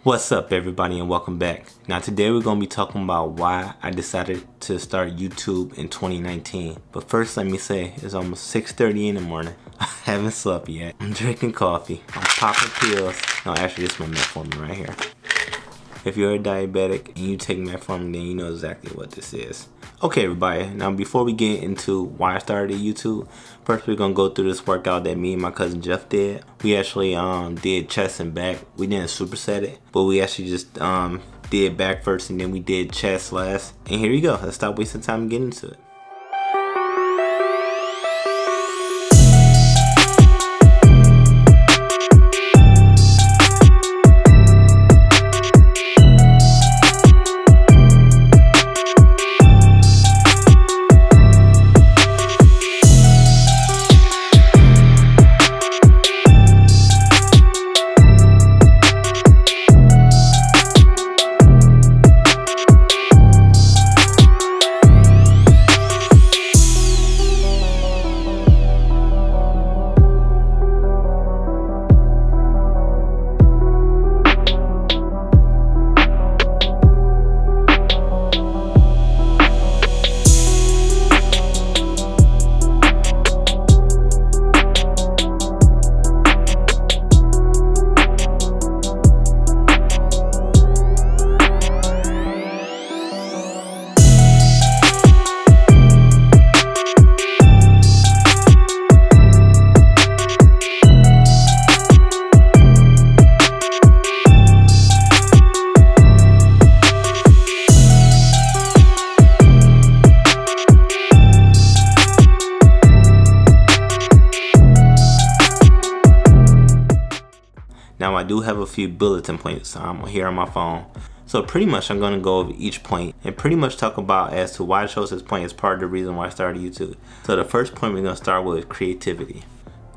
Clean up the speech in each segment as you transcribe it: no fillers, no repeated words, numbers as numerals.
What's up everybody and welcome back. Now today we're going to be talking about why I decided to start YouTube in 2019. But first let me say it's almost 6:30 in the morning. I haven't slept yet. I'm drinking coffee. I'm popping pills. No, actually this is my metformin right here. If you're a diabetic and you take metformin, then you know exactly what this is. Okay everybody, now before we get into why I started YouTube, first we're gonna go through this workout that me and my cousin Jeff did. We actually did chest and back. We didn't superset it, but we actually just did back first and then we did chest last. And here you go. Let's stop wasting time and get into it. Now I do have a few bulletin points here on my phone. So pretty much I'm going to go over each point and pretty much talk about as to why I chose this point as part of the reason why I started YouTube. So the first point we're going to start with is creativity.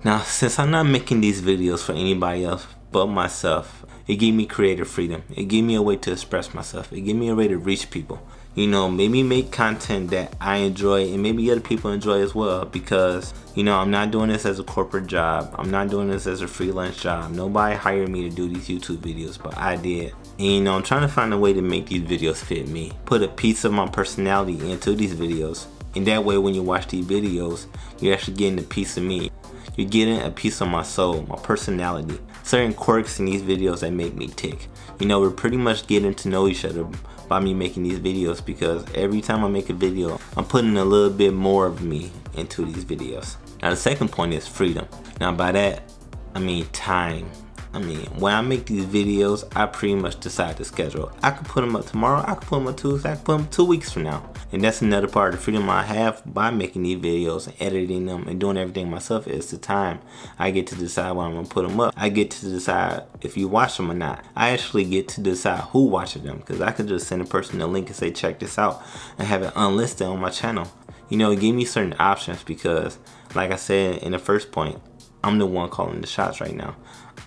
Now since I'm not making these videos for anybody else but myself, it gave me creative freedom. It gave me a way to express myself. It gave me a way to reach people. You know, maybe make content that I enjoy and maybe other people enjoy as well, because you know I'm not doing this as a corporate job. I'm not doing this as a freelance job. Nobody hired me to do these YouTube videos, but I did. And you know, I'm trying to find a way to make these videos fit me. Put a piece of my personality into these videos. And that way when you watch these videos, you're actually getting a piece of me. You're getting a piece of my soul, my personality. Certain quirks in these videos that make me tick. You know, we're pretty much getting to know each other by me making these videos, because every time I make a video, I'm putting a little bit more of me into these videos. Now the second point is freedom. Now by that, I mean time. I mean, when I make these videos, I pretty much decide the schedule. I could put them up tomorrow, I could put them up Tuesday, I could put them 2 weeks from now. And that's another part of the freedom I have by making these videos and editing them and doing everything myself, is the time. I get to decide when I'm gonna put them up. I get to decide if you watch them or not. I actually get to decide who watches them, because I could just send a person a link and say check this out and have it unlisted on my channel. You know, it gave me certain options because, like I said in the first point, I'm the one calling the shots right now.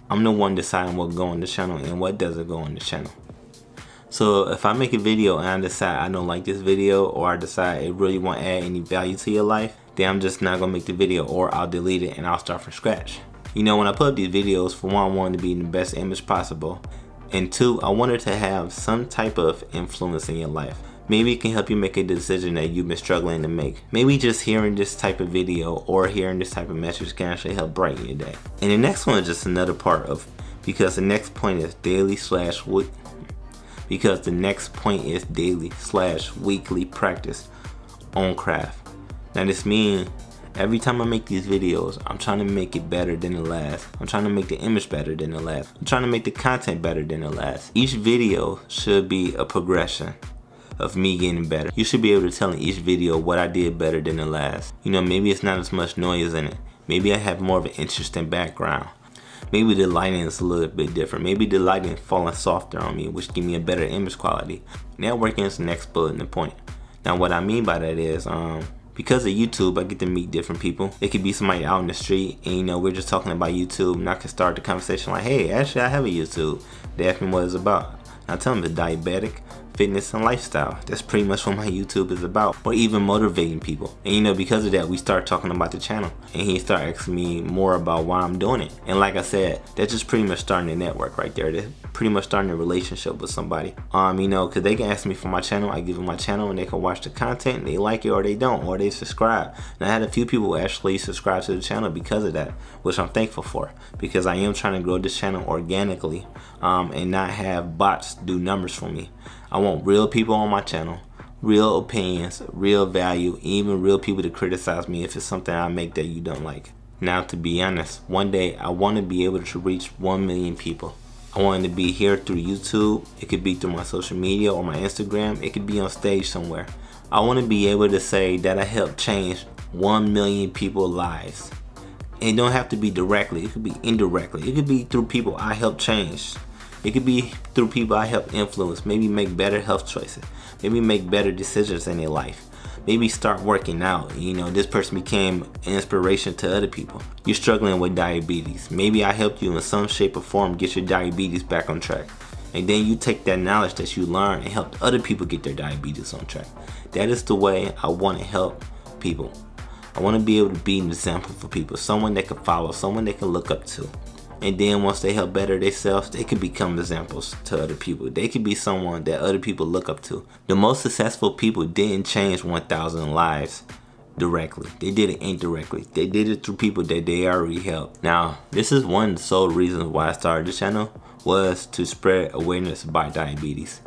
I'm the one deciding what go on the channel and what doesn't go on the channel. So if I make a video and I decide I don't like this video, or I decide it really won't add any value to your life, then I'm just not gonna make the video, or I'll delete it and I'll start from scratch. You know, when I put up these videos, for one, I want to be in the best image possible, and two, I wanted to have some type of influence in your life. Maybe it can help you make a decision that you've been struggling to make. Maybe just hearing this type of video or hearing this type of message can actually help brighten your day. And the next one is just another part of, because the next point is daily/weekly practice on craft. Now this means every time I make these videos, I'm trying to make it better than the last. I'm trying to make the image better than the last. I'm trying to make the content better than the last. Each video should be a progression of me getting better. You should be able to tell in each video what I did better than the last. You know, maybe it's not as much noise in it. Maybe I have more of an interesting background. Maybe the lighting is a little bit different. Maybe the lighting is falling softer on me, which give me a better image quality. Networking is the next bullet in the point. Now what I mean by that is, because of YouTube, I get to meet different people. It could be somebody out in the street and you know, we're just talking about YouTube, and I can start the conversation like, hey, actually I have a YouTube. They ask me what it's about. I tell them it's diabetic, fitness and lifestyle. That's pretty much what my YouTube is about, or even motivating people. And you know, because of that, we start talking about the channel, and he started asking me more about why I'm doing it. And like I said, that's just pretty much starting a network right there. That's pretty much starting a relationship with somebody. You know, because they can ask me for my channel, I give them my channel, and they can watch the content, and they like it or they don't, or they subscribe. And I had a few people actually subscribe to the channel because of that, which I'm thankful for, because I am trying to grow this channel organically, and not have bots do numbers for me. I want real people on my channel, real opinions, real value, even real people to criticize me if it's something I make that you don't like. Now, to be honest, one day I want to be able to reach 1 million people. I want it to be here through YouTube. It could be through my social media or my Instagram. It could be on stage somewhere. I want to be able to say that I helped change 1 million people's lives. It don't have to be directly. It could be indirectly. It could be through people I helped change. It could be through people I help influence. Maybe make better health choices. Maybe make better decisions in their life. Maybe start working out. You know, this person became an inspiration to other people. You're struggling with diabetes. Maybe I helped you in some shape or form get your diabetes back on track. And then you take that knowledge that you learned and help other people get their diabetes on track. That is the way I want to help people. I want to be able to be an example for people. Someone they can follow. Someone they can look up to. And then once they help better themselves, they can become examples to other people. They can be someone that other people look up to. The most successful people didn't change 1,000 lives directly. They did it indirectly. They did it through people that they already helped. Now, this is one of the sole reasons why I started this channel, was to spread awareness about diabetes.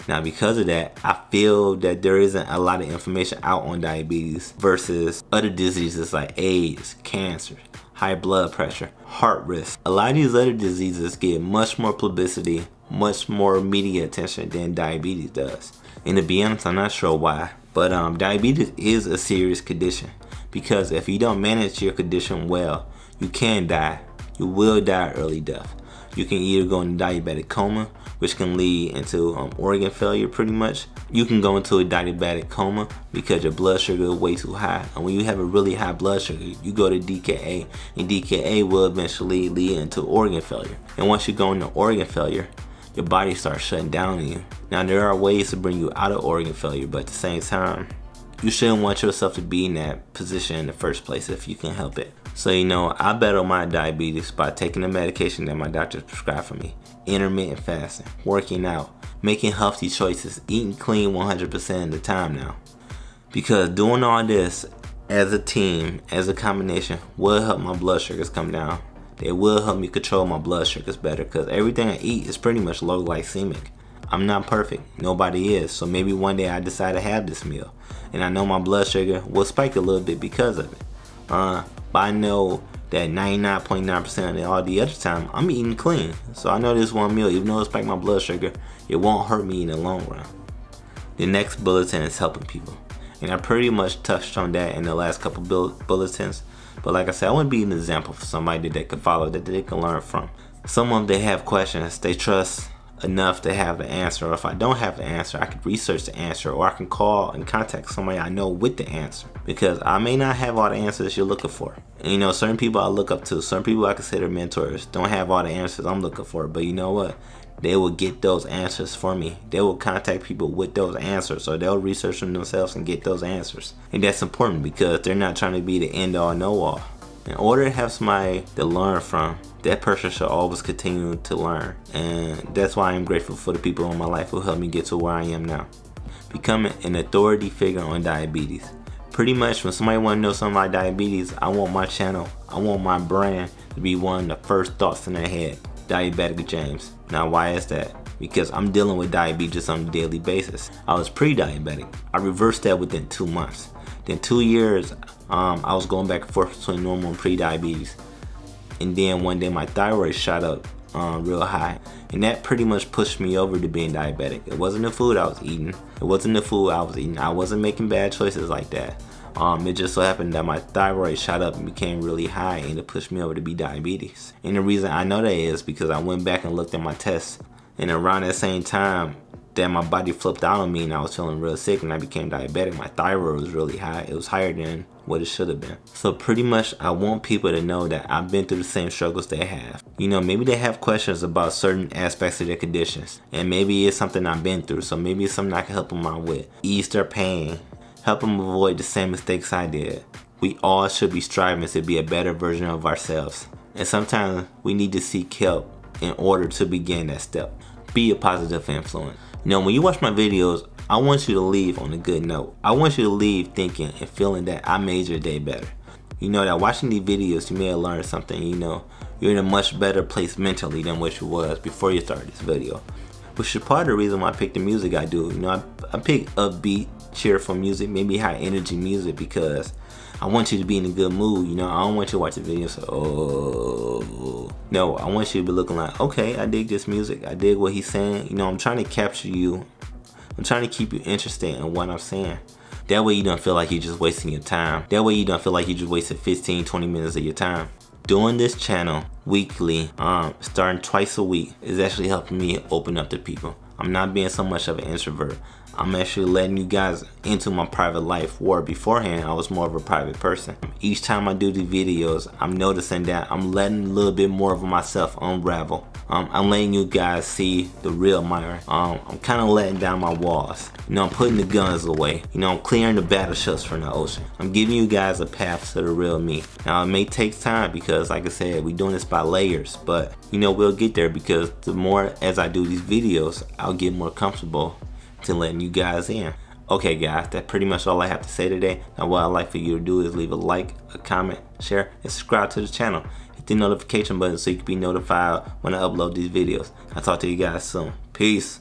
Now, because of that, I feel that there isn't a lot of information out on diabetes versus other diseases like AIDS, cancer, high blood pressure, heart risk. A lot of these other diseases get much more publicity, much more media attention than diabetes does. And to be honest, I'm not sure why, but diabetes is a serious condition, because if you don't manage your condition well, you can die. You will die early death. You can either go into diabetic coma, which can lead into organ failure pretty much. You can go into a diabetic coma because your blood sugar is way too high. And when you have a really high blood sugar, you go to DKA, and DKA will eventually lead into organ failure. And once you go into organ failure, your body starts shutting down on you. Now, there are ways to bring you out of organ failure, but at the same time, you shouldn't want yourself to be in that position in the first place if you can help it. So, you know, I battle my diabetes by taking the medication that my doctor prescribed for me, intermittent fasting, working out, making healthy choices, eating clean 100% of the time now. Because doing all this as a team, as a combination, will help my blood sugars come down. They will help me control my blood sugars better, because everything I eat is pretty much low glycemic. I'm not perfect. Nobody is. So maybe one day I decide to have this meal, and I know my blood sugar will spike a little bit because of it. But I know that 99.9% of all the other time, I'm eating clean. So I know this one meal, even though it spikes my blood sugar, it won't hurt me in the long run. The next bulletin is helping people. And I pretty much touched on that in the last couple bulletins. But like I said, I want to be an example for somebody that they can follow, that they can learn from. Some of them, they have questions, they trust enough to have the answer, or if I don't have the answer, I could research the answer, or I can call and contact somebody I know with the answer, because I may not have all the answers you're looking for. And you know, certain people I look up to, certain people I consider mentors, don't have all the answers I'm looking for, but you know what? They will get those answers for me. They will contact people with those answers, or they'll research them themselves and get those answers. And that's important, because they're not trying to be the end all know all. In order to have somebody to learn from, that person should always continue to learn. And that's why I'm grateful for the people in my life who helped me get to where I am now. Becoming an authority figure on diabetes. Pretty much when somebody want to know something about diabetes, I want my channel, I want my brand to be one of the first thoughts in their head. Diabetic James. Now, why is that? Because I'm dealing with diabetes on a daily basis. I was pre-diabetic. I reversed that within 2 months. Then 2 years, I was going back and forth between normal and pre-diabetes. And then one day my thyroid shot up real high. And that pretty much pushed me over to being diabetic. It wasn't the food I was eating. It wasn't the food I was eating. I wasn't making bad choices like that. It just so happened that my thyroid shot up and became really high, and it pushed me over to be diabetes. And the reason I know that is because I went back and looked at my tests. And around that same time, that my body flipped out on me and I was feeling real sick and I became diabetic. My thyroid was really high. It was higher than what it should have been. So pretty much I want people to know that I've been through the same struggles they have. You know, maybe they have questions about certain aspects of their conditions, and maybe it's something I've been through, so maybe it's something I can help them out with. Ease their pain, help them avoid the same mistakes I did. We all should be striving to be a better version of ourselves, and sometimes we need to seek help in order to begin that step. Be a positive influence. You know, when you watch my videos, I want you to leave on a good note. I want you to leave thinking and feeling that I made your day better. You know, that watching these videos, you may have learned something. You know, you're in a much better place mentally than what you was before you started this video. Which is part of the reason why I pick the music I do. You know, I pick upbeat, cheerful music, maybe high energy music, because I want you to be in a good mood. You know, I don't want you to watch the video and say, oh. No, I want you to be looking like, okay, I dig this music. I dig what he's saying. You know, I'm trying to capture you. I'm trying to keep you interested in what I'm saying. That way you don't feel like you're just wasting your time. That way you don't feel like you just wasted 15, 20 minutes of your time. Doing this channel weekly, starting twice a week, is actually helping me open up to people. I'm not being so much of an introvert. I'm actually letting you guys into my private life, where beforehand I was more of a private person. Each time I do the videos, I'm noticing that I'm letting a little bit more of myself unravel. I'm letting you guys see the real Myron. I'm kind of letting down my walls. You know, I'm putting the guns away. You know, I'm clearing the battleships from the ocean. I'm giving you guys a path to the real me. Now, it may take time because, like I said, we're doing this by layers, but you know, we'll get there, because the more as I do these videos, I'll get more comfortable to letting you guys in. Okay guys, that's pretty much all I have to say today. Now what I'd like for you to do is leave a like, a comment, share, and subscribe to the channel. Hit the notification button so you can be notified when I upload these videos. I'll talk to you guys soon. Peace.